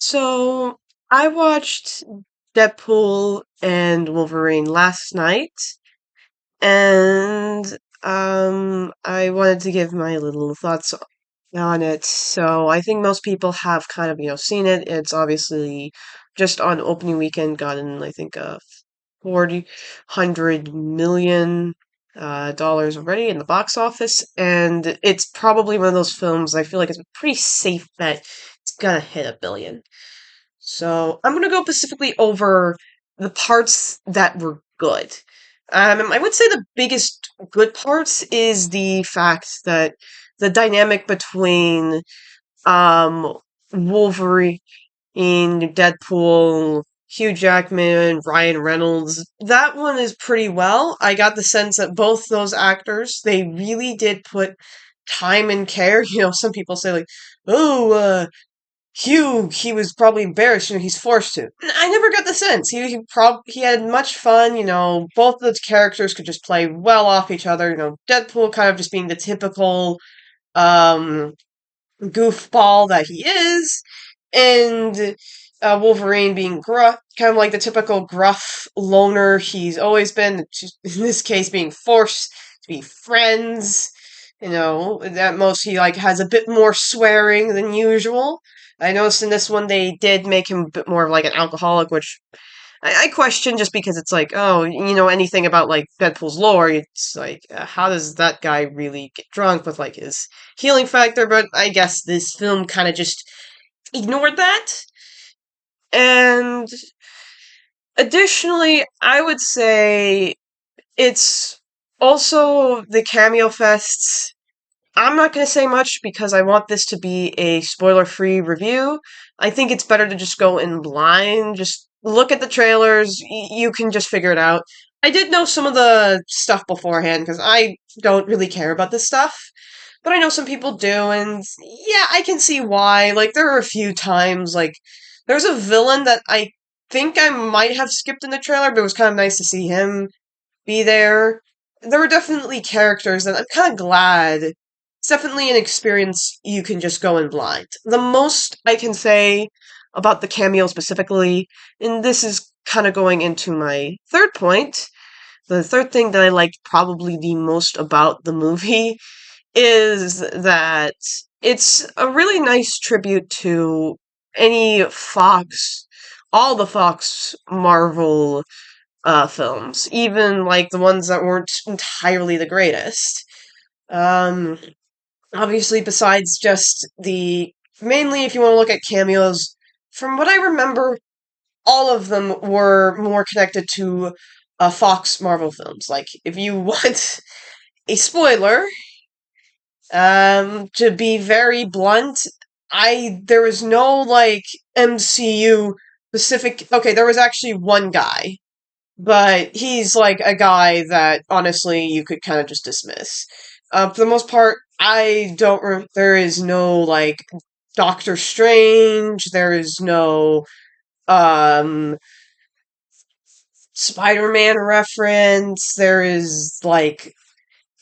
So I watched Deadpool and Wolverine last night, and I wanted to give my little thoughts on it. So I think most people have kind of, seen it. It's obviously just on opening weekend gotten, I think, 400 million dollars already in the box office, and it's probably one of those films I feel like it's a pretty safe bet it's gonna hit 1 billion. So I'm gonna go specifically over the parts that were good. I would say the biggest good parts is the fact that the dynamic between um Wolverine, Deadpool, Hugh Jackman, Ryan Reynolds, that one is pretty well. I got the sense that both those actors, they really did put time and care. Some people say like, oh, Hugh, he was probably embarrassed, he's forced to. I never got the sense. He had much fun, both the characters could just play well off each other, Deadpool kind of just being the typical um goofball that he is, and Wolverine being gruff, kind of like the typical gruff loner he's always been, just in this case being forced to be friends. At most he like has a bit more swearing than usual. I noticed in this one they did make him a bit more of like an alcoholic, which I question just because it's like, oh, anything about like Deadpool's lore, it's like, how does that guy really get drunk with like his healing factor? But I guess this film kind of just ignored that. And additionally, I would say it's also the cameo fests. I'm not going to say much because I want this to be a spoiler free review. I think it's better to just go in blind. Just look at the trailers. You can just figure it out. I did know some of the stuff beforehand because I don't really care about this stuff. But I know some people do, and yeah, I can see why. Like, there are a few times, like, there's a villain that I think I might have skipped in the trailer, but it was kind of nice to see him be there. There were definitely characters that I'm kind of glad. It's definitely an experience you can just go in blind. The most I can say about the cameo specifically, and this is kind of going into my third point, the third thing that I liked probably the most about the movie is that it's a really nice tribute to any Fox, all the Fox Marvel films, even like the ones that weren't entirely the greatest. Um, Obviously, besides just the mainly, if you want to look at cameos, from what I remember, all of them were more connected to Fox Marvel films. Like, if you want a spoiler, to be very blunt, there was no like MCU specific. Okay, there was actually one guy, but he's like a guy that honestly you could kind of just dismiss. For the most part, I don't. There is no like Doctor Strange. There is no um Spider-Man reference. There is like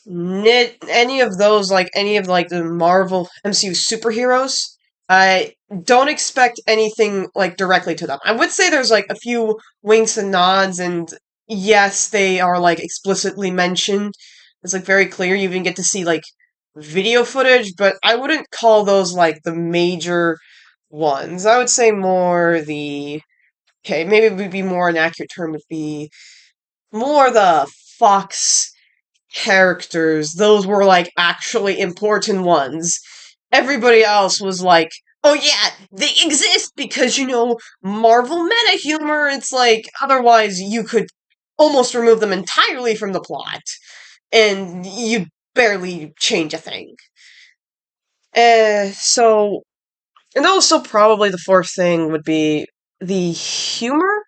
any of those, like any of like the Marvel MCU superheroes. I don't expect anything like directly to them. I would say there's like a few winks and nods, and yes, they are like explicitly mentioned. It's like very clear. You even get to see like video footage, but I wouldn't call those like the major ones. I would say more the okay, maybe it would be more an accurate term would be more the Fox characters. Those were like actually important ones. Everybody else was like, oh yeah, they exist because, Marvel meta humor. It's like, otherwise you could almost remove them entirely from the plot and you barely change a thing. So, and also probably the fourth thing would be the humor.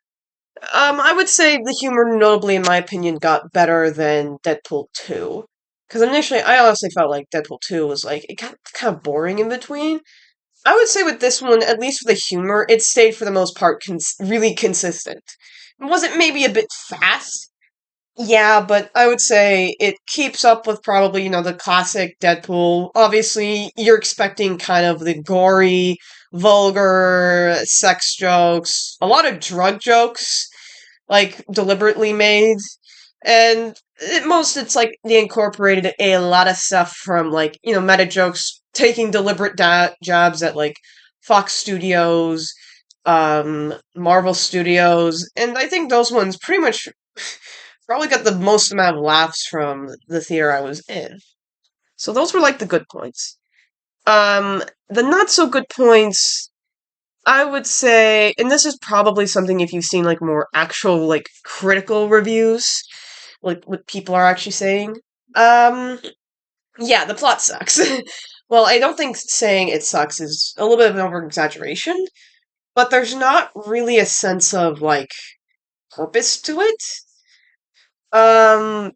I would say the humor, notably in my opinion, got better than Deadpool 2. Because initially, I honestly felt like Deadpool 2 was like, it got kind of boring in between. I would say with this one, at least for the humor, it stayed for the most part really consistent. It wasn't maybe a bit fast, Yeah, but I would say it keeps up with probably, the classic Deadpool. Obviously, you're expecting kind of the gory, vulgar sex jokes, a lot of drug jokes, like deliberately made. And at most, it's like they incorporated a lot of stuff from like, meta jokes, taking deliberate jabs at like Fox Studios, Marvel Studios, and I think those ones pretty much probably got the most amount of laughs from the theater I was in. So those were like the good points. The not so good points, I would say, and this is probably something if you've seen like more actual like critical reviews, like what people are actually saying. Um, yeah, the plot sucks. Well, I don't think saying it sucks is a little bit of an over exaggeration, but there's not really a sense of like purpose to it. Um,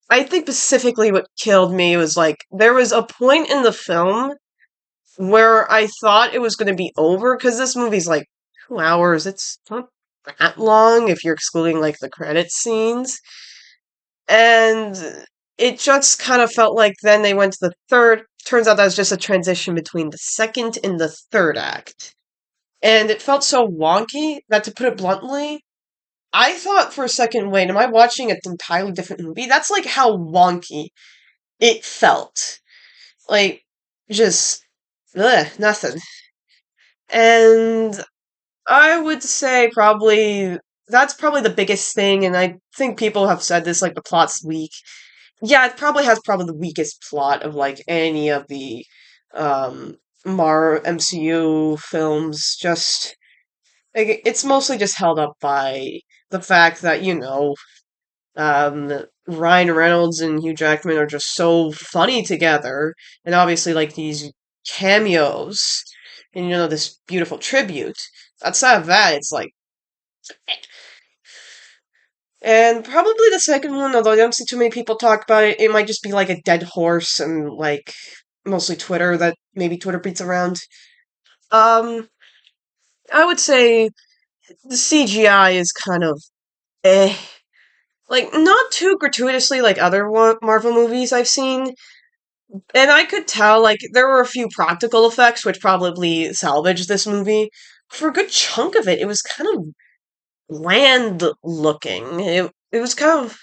I think specifically what killed me was like there was a point in the film where I thought it was going to be over because this movie's like 2 hours. It's not that long if you're excluding like the credit scenes. And it just kind of felt like then they went to the third. Turns out that was just a transition between the second and the third act. And it felt so wonky that, to put it bluntly, I thought for a second, wait, am I watching an entirely different movie? That's like how wonky it felt. Like, just, nothing. And I would say probably that's probably the biggest thing, and I think people have said this, like, the plot's weak. Yeah, it probably has probably the weakest plot of, like, any of the, um, MCU films. Just, like, it's mostly just held up by the fact that, Ryan Reynolds and Hugh Jackman are just so funny together, and obviously like these cameos, and this beautiful tribute. Outside of that, it's like, and probably the second one, although I don't see too many people talk about it, it might just be like a dead horse and like mostly Twitter that maybe Twitter beats around. Um, I would say the CGI is kind of eh. Like, not too gratuitously like other Marvel movies I've seen. And I could tell, like, there were a few practical effects which probably salvaged this movie. For a good chunk of it, it was kind of bland looking. It was kind of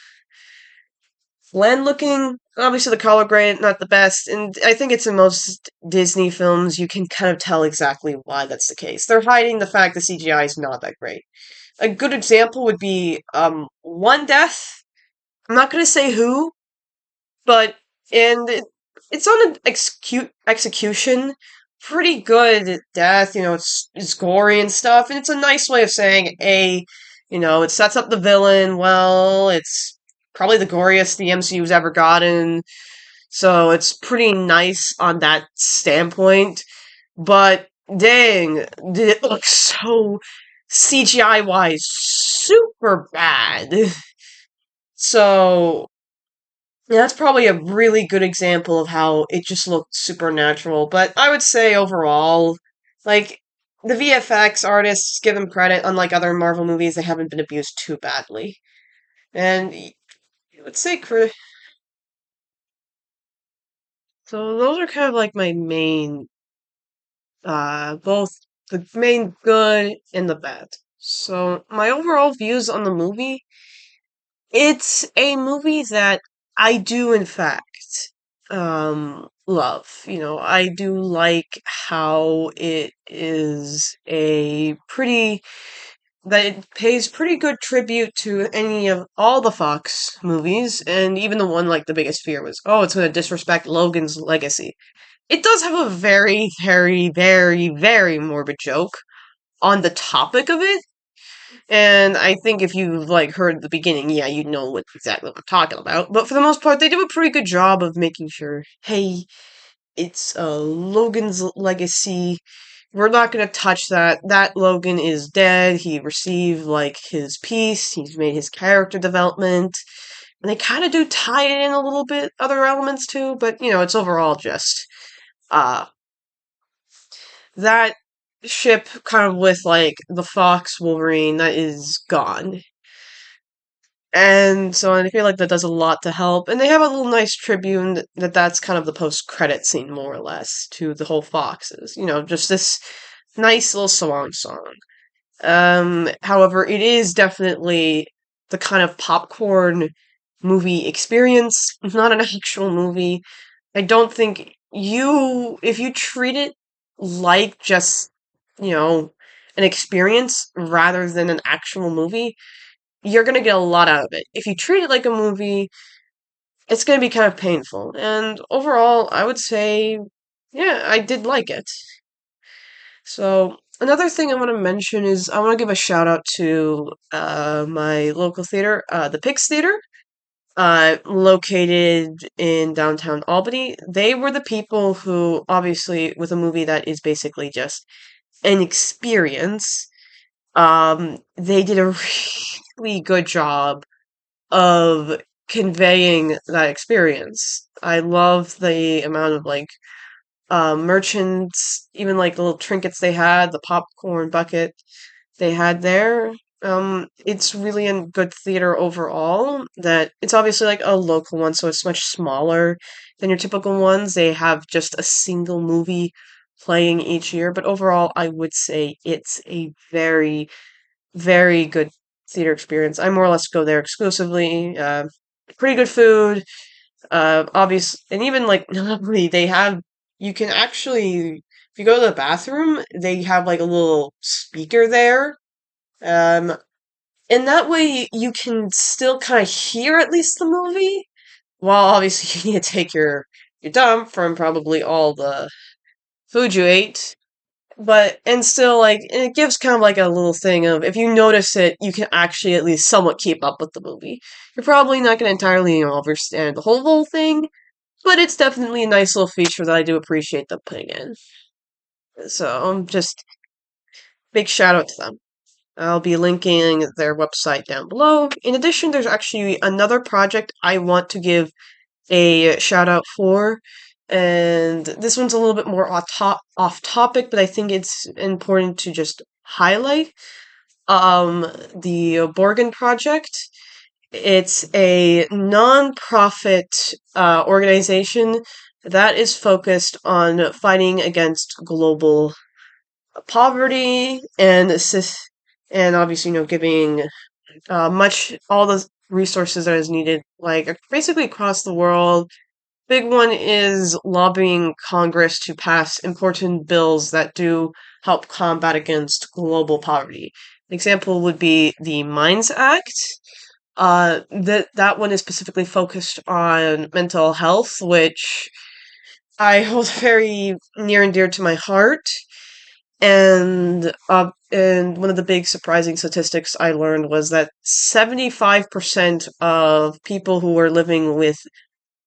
bland looking. Obviously, the color grade not the best, and I think it's in most Disney films. You can kind of tell exactly why that's the case. They're hiding the fact the CGI is not that great. A good example would be One Death. I'm not gonna say who, but and it's on an execution pretty good death. It's gory and stuff, and it's a nice way of saying it sets up the villain well. It's probably the goriest the MCU's ever gotten, so it's pretty nice on that standpoint. But dang, did it look so CGI wise super bad. So yeah, that's probably a really good example of how it just looked supernatural. But I would say overall, like, the VFX artists, give them credit, unlike other Marvel movies, they haven't been abused too badly. And I would say, so those are kind of like my main, both the main good and the bad. So my overall views on the movie, it's a movie that I do, in fact, love. I do like how it is that it pays pretty good tribute to any of all the Fox movies, and even the one like the biggest fear was, oh, it's going to disrespect Logan's legacy. It does have a very, very, very, very morbid joke on the topic of it, and I think if you've like heard the beginning, yeah, you know exactly what I'm talking about. But for the most part, they do a pretty good job of making sure, hey, it's Logan's legacy. We're not gonna touch that. That Logan is dead. He received like his piece. He's made his character development. And they kind of do tie it in a little bit, other elements too, but it's overall just uh that ship kind of with like the Fox Wolverine that is gone. And so I feel like that does a lot to help. And they have a little nice tribune that's kind of the post credit scene, more or less, to the whole Foxes. Just this nice little song. However, it is definitely the kind of popcorn movie experience, not an actual movie. I don't think if you treat it like just, you know, an experience rather than an actual movie, you're gonna get a lot out of it. If you treat it like a movie, it's gonna be kind of painful. And overall, I would say, yeah, I did like it. So another thing I want to mention is I want to give a shout out to my local theater, the Pigs Theater, located in downtown Albany. They were the people who, obviously, with a movie that is basically just an experience, they did a really good job of conveying that experience. I love the amount of merchants, even like the little trinkets they had, the popcorn bucket they had there. It's really a good theater overall. That it's obviously like a local one, so it's much smaller than your typical ones. They have just a single movie playing each year, but overall, I would say it's a very, very good theater experience. I more or less go there exclusively. Pretty good food, obvious, and even like notably, you can actually, if you go to the bathroom, they have like a little speaker there. Um, and that way you can still kind of hear at least the movie, while obviously you need to take your dump from probably all the food you ate. But and still it gives kind of like a little thing of if you notice it, you can actually at least somewhat keep up with the movie. You're probably not going to entirely understand the whole thing, but it's definitely a nice little feature that I do appreciate them putting in. So just big shout out to them. I'll be linking their website down below. In addition, there's actually another project I want to give a shout out for. And this one's a little bit more off topic, but I think it's important to just highlight. The Borgen Project. It's a non-profit organization that is focused on fighting against global poverty and and obviously giving much all the resources that is needed basically across the world. Big one is lobbying Congress to pass important bills that do help combat against global poverty. An example would be the Mines Act. That one is specifically focused on mental health, which I hold very near and dear to my heart. And one of the big surprising statistics I learned was that 75% of people who are living with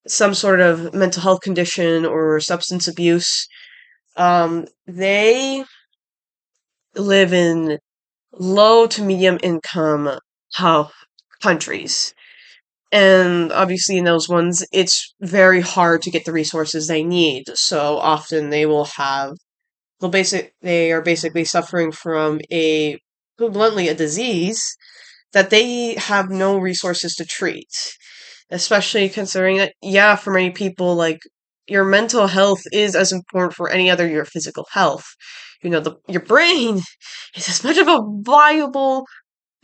some sort of mental health condition or substance abuse, they live in low to medium income countries. And obviously, in those ones, it's very hard to get the resources they need. So often they are basically suffering from put bluntly, a disease that they have no resources to treat. Especially considering that, yeah, for many people, your mental health is as important for any other your physical health. Your brain is as much of a viable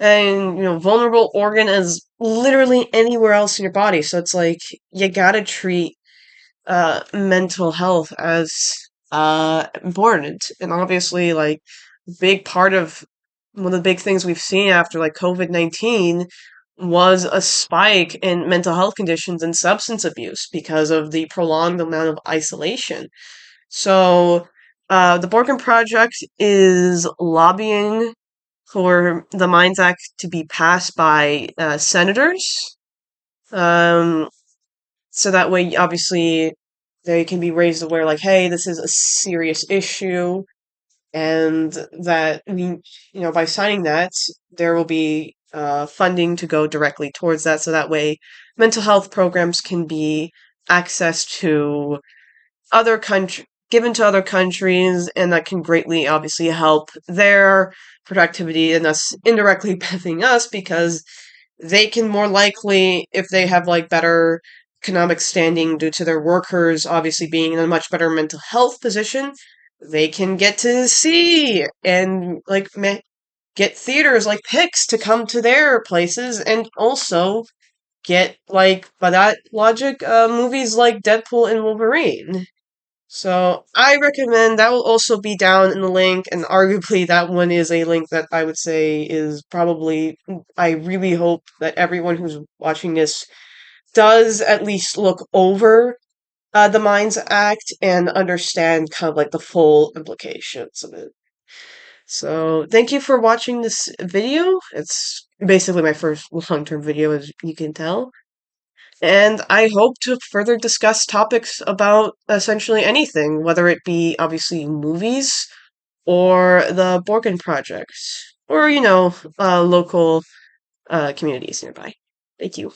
and vulnerable organ as literally anywhere else in your body. So it's like you gotta treat mental health as important. And obviously, big part of one of the big things we've seen after COVID-19 was a spike in mental health conditions and substance abuse because of the prolonged amount of isolation. So the Borgen Project is lobbying for the Mines Act to be passed by senators. Um, so that way, obviously, they can be raised aware, hey, this is a serious issue, and that by signing that, there will be funding to go directly towards that. So that way, mental health programs can be accessed to given to other countries, and that can greatly, obviously, help their productivity and thus indirectly benefiting us because they can more likely, if they have like better economic standing due to their workers obviously being in a much better mental health position, they can get to see and like get theaters like Pix to come to their places and also get like by that logic movies like Deadpool and Wolverine. So I recommend that will also be down in the link, and arguably that one is a link that I would say is probably, I really hope that everyone who's watching this does at least look over the Mines Act and understand kind of like the full implications of it. So thank you for watching this video. It's basically my first long-term video, as you can tell. And I hope to further discuss topics about essentially anything, whether it be obviously movies or the Borgen project, or, local communities nearby. Thank you.